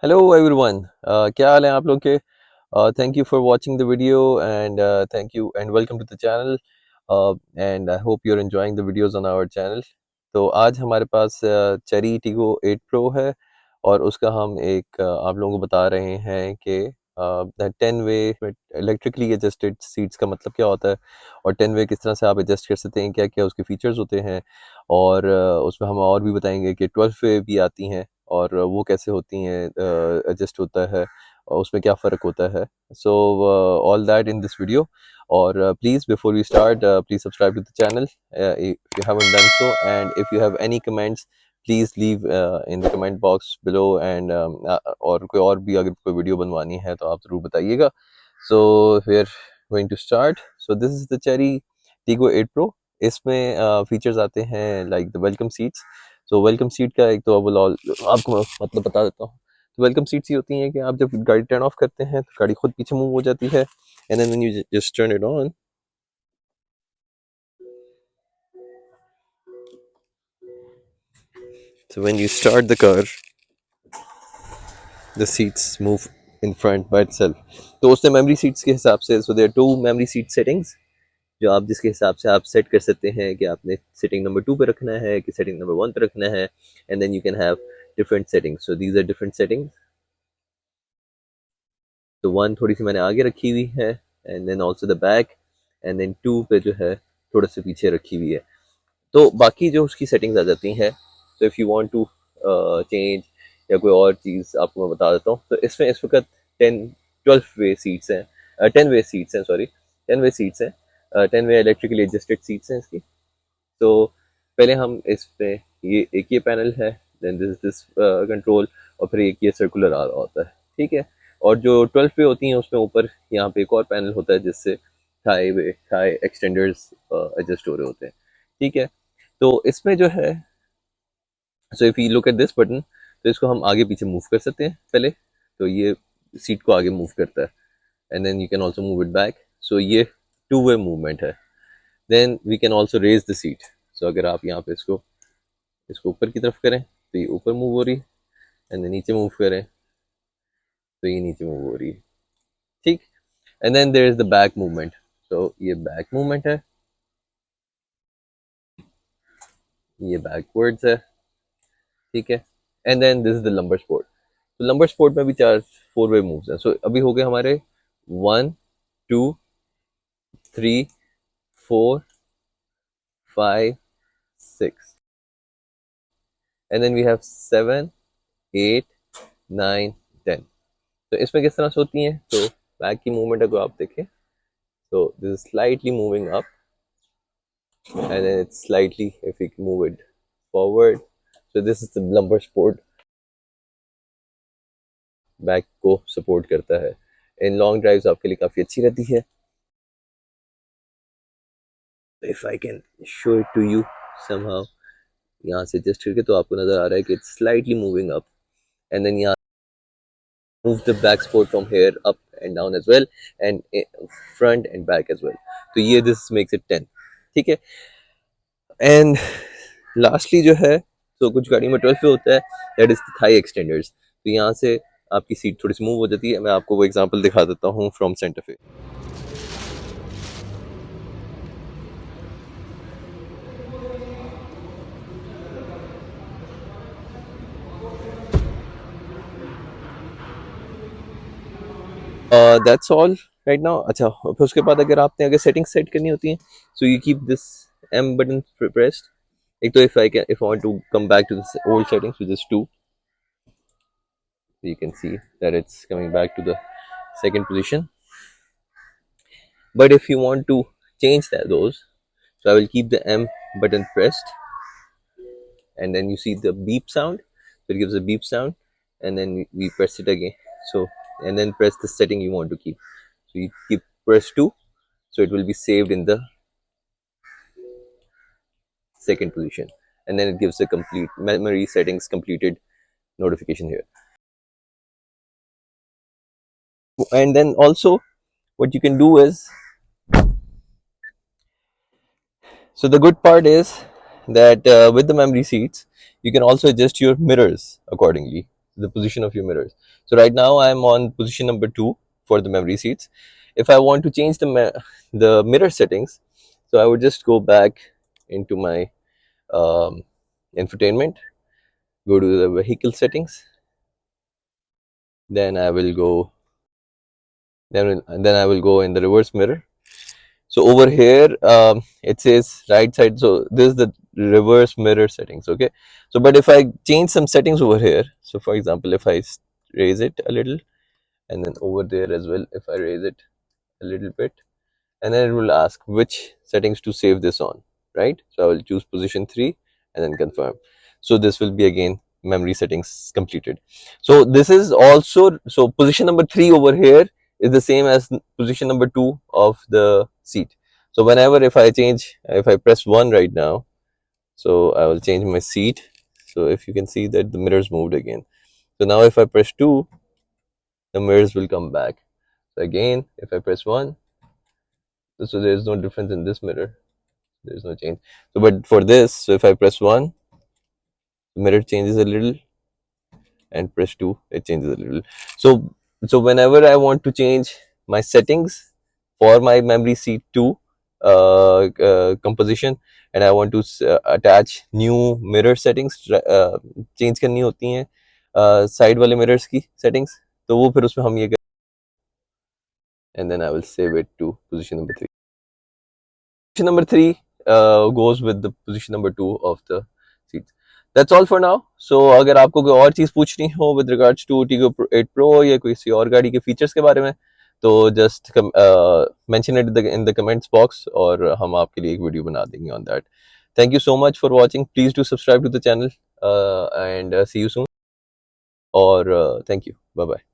Hello everyone. क्या हाल है आप लोग के। Thank you for watching the video and thank you and welcome to the channel and I hope you are enjoying the videos on our channel. तो आज हमारे पास cherry Tiggo 8 pro है और उसका हम एक आप लोगों को बता रहे हैं कि 10 वे इलेक्ट्रिकली एडजस्टेड सीट्स का मतलब क्या होता है और 10 वे किस तरह से आप एडजस्ट कर सकते हैं, क्या क्या उसके फीचर्स होते हैं। और उसमें हम और भी बताएंगे कि 12 वे भी आती हैं और वो कैसे होती हैं, एडजस्ट होता है और उसमें क्या फ़र्क होता है। So all that in this video. और please before we start please subscribe to the channel if you haven't done so, and if you have any comments please leave in the comment box below and और कोई और भी अगर कोई video बनवानी है तो आप ज़रूर बताइएगा। So we are going to start. So this is the Chery Tiggo 8 Pro. इसमें फीचर्स आते हैं like the welcome seats. So welcome seat का एक तो ओवरऑल आपको मैं मतलब बता देता हूँ। तो वेलकम सीट्स ये होती हैं कि आप जब गाड़ी टर्न ऑफ करते हैं तो गाड़ी खुद पीछे मूव हो जाती है and then when you just turn it on. So when you start the car, the seats move in front by itself. तो उसने मेमोरी सीट्स के हिसाब से, so there are two memory seat settings जो आप जिसके हिसाब से आप सेट कर सकते हैं कि आपने सेटिंग नंबर 2 पे रखना है कि सेटिंग नंबर 1 पे रखना है, and then you can have different settings. So these are different settings. तो 1 थोड़ी सी मैंने आगे रखी हुई है and then also the back, and then 2 पे जो है थोड़ा सा पीछे रखी हुई है। तो बाकी जो उसकी सेटिंग्स आ जाती हैं, तो if you want to change या कोई और चीज़ आपको मैं बता देता हूँ। तो इसमें इस वक्त 12 वे सीट्स हैं, 10 वे सीट्स हैं, सॉरी 10 वे सीट्स हैं, 10 वे इलेक्ट्रिकली एडजस्टेड सीट्स हैं इसकी। तो पहले हम इस पे ये पैनल है, देन दिस कंट्रोल, और फिर एक ये सर्कुलर आ रहा होता है, ठीक है। और जो 12 पे होती हैं उसमें ऊपर यहाँ पे एक और पैनल होता है जिससे थाई एक्सटेंडर्स एडजस्ट हो रहे होते हैं, ठीक है। तो इसमें जो है, so if you look at this button, तो इसको हम आगे पीछे मूव कर सकते हैं पहले। तो ये सीट को आगे मूव करता है and then you can also move it back. So ये 2 वे मूवमेंट है। Then we can also raise the seat. So अगर आप यहाँ पे इसको ऊपर की तरफ करें तो ये ऊपर मूव हो रही है, एंड देन नीचे मूव करें तो ये नीचे मूव हो रही है, ठीक। And then there is the back movement. तो ये बैक मूवमेंट है, ये बैकवर्ड्स है, ठीक है। And then this is the lumbar support. तो लंबर स्पोर्ट में भी 4 वे मूव्स हैं। सो अभी हो गए हमारे 1 2 3 4 5 6, एंड देन वी हैव 7 8 9 10। तो इसमें किस तरह से होती हैं, तो बैक की मूवमेंट अगर आप देखें तो this is slightly moving up, and then it's slightly, if we move it forward, so this is the lumbar support, back को सपोर्ट करता है। इन लॉन्ग ड्राइव्स आपके लिए काफ़ी अच्छी रहती है। If I can show it to you somehow, यहाँ से जस्ट करके तो आपको नज़र आ रहा है कि it's slightly moving up, and then यहाँ move the back support from here up and down as well, and front and back as well. तो ये दिस मेक्स इट 10, ठीक है। एंड लास्टली जो है, तो कुछ गाड़ी में 12 पे होता है, that is the thigh extenders. तो यहाँ से आपकी सीट थोड़ी सी मूव हो जाती है। मैं आपको वो एग्जांपल दिखा देता हूँ फ्रॉम सेंटर पे। That's all right now. अच्छा, फिर उसके बाद अगर सेटिंग सेट करनी होती है, so you keep this M button pressed. एक तो if I want to come back to this old settings which is 2, you can see that it's coming back to the second position. But if you want to change those, so I will keep the M button pressed, and then you see the beep sound. So it gives a beep sound, and then we press it again. So and then press the setting you want to keep. So you keep press 2, so it will be saved in the second position, and then it gives a complete memory settings completed notification here. And then also what you can do is, so the good part is that with the memory seats, you can also adjust your mirrors accordingly. the position of your mirrors. So right now I'm on position number 2 for the memory seats. If I want to change the mirror settings, so I would just go back into my infotainment, go to the vehicle settings, then I will go then I will go in the reverse mirror. So over here it says right side, so this is the reverse mirror settings. Okay, so but if I change some settings over here, so for example if I raise it a little, and then over there as well if I raise it a little bit, and then it will ask which settings to save this on, right? So I will choose position 3 and then confirm. So this will be again memory settings completed. So this is also, so position number 3 over here is the same as position number 2 of the seat. So whenever if I change, if I press 1 right now, so I will change my seat. So if you can see that the mirrors moved again. So now if I press 2, the mirrors will come back. So again if I press 1, so there is no difference in this mirror, there's no change. So but for this, so if I press 1, the mirror changes a little, and press 2, it changes a little. So whenever I want to change my settings for my memory seat 2 composition, and I want to attach new mirror settings, change करनी होती हैं side वाले mirrors की settings, तो वो फिर उसमें हम ये and then I will save it to position number 3. Position number 3 goes with the position number 2 of the seats. That's all for now. So अगर आपको कोई और चीज़ पूछनी हो with regards to Tigo 8 Pro या किसी और गाड़ी के फीचर्स के बारे में, तो just mention it in the comments box और हम आपके लिए एक वीडियो बना देंगे on that. Thank you so much for watching. Please do subscribe to the channel and see you soon. और thank you. Bye bye.